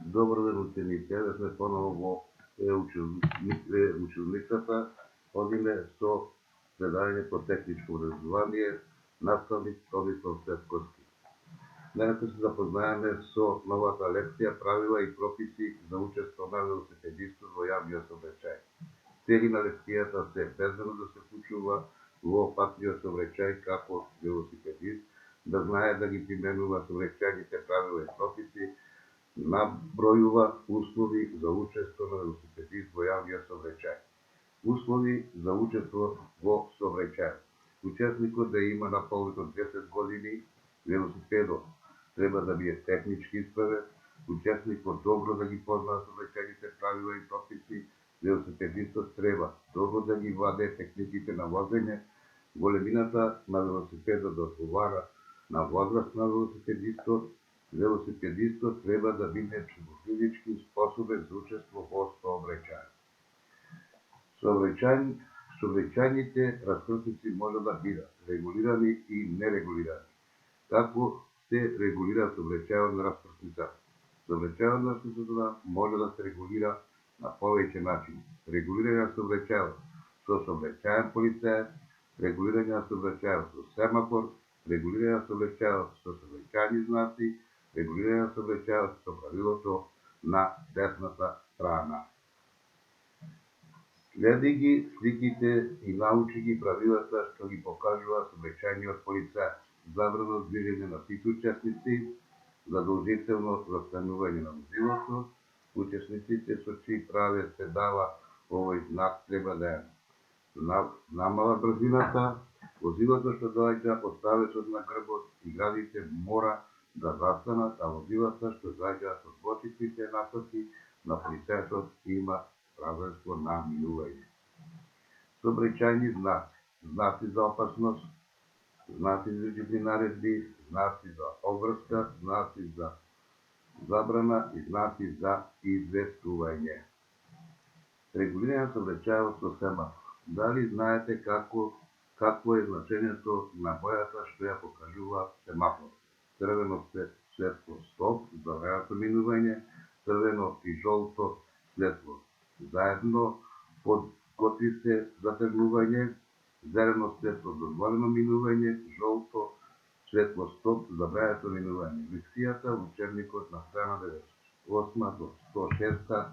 Добар ден, ученици. Еве сме поново во училницата. Одиме со предавање по техничко образование, наставник Томислав Цветковски. Денес се запознаеме со новата лекција правила и прописи за учество на велосипедистот во јавниот сообраќај. Цели на лекцијата се безбедно да се вклучува во патниот сообраќај како велосипедист, да знае да ги применува сообраќајните правила и прописи, набројува услови за учество на велосипедист во јавниот сообраќај. Услови за учество во сообраќај. Учесникот да има наполнето 10 години, велосипедот треба да биде технички исправен, учесникот добро да ги познава сообраќајните правила и прописи, велосипедистот треба добро да ги владее техниките на возење, големината на велосипедот да одговара на возраст на велосипедистот треба да биде психофизички способен за учество во сообраќај. Сообраќајните раскрсници може да бидат регулирани и нерегулирани. Како се регулира сообраќајот на раскрсницата? Сообраќајот на раскрсницата може да се регулира на повеќе начини. Регулирање на сообраќајот со сообраќајен полицаец, регулирање на сообраќајот со семафор, регулирање на сообраќајот со сообраќајни знаци, регулирање на сообраќајот со правилото на десната страна. Следи ги сликите и научи ги правилата што ги покажува сообраќајниот полицаец. Забрано движење на сите учесници, задолжително застанување на возилото, учесниците со чии праве се дава овој знак треба да намала брзината, возилото што доаѓа од правецот на грбот и градите мора да застанат, а возилата што зајдат од бочиците насоки на полицајот има правенство на минување. Сообраќајни знаци. Знаци за опасност, знаци за изрични наредби, знаци за обврска, знаци за забрана и знаци за известување. Регулирање на сообраќајот со семафор. Дали знаете какво е значењето на бојата што ја покажува семафор? Црвено светло стоп, забрането минување, црвено и жолто светло заедно подготви се за тргнување, зелено светло дозволено минување, жолто светло стоп, забрането минување. Лекцијата во учебникот на страна 98 до 106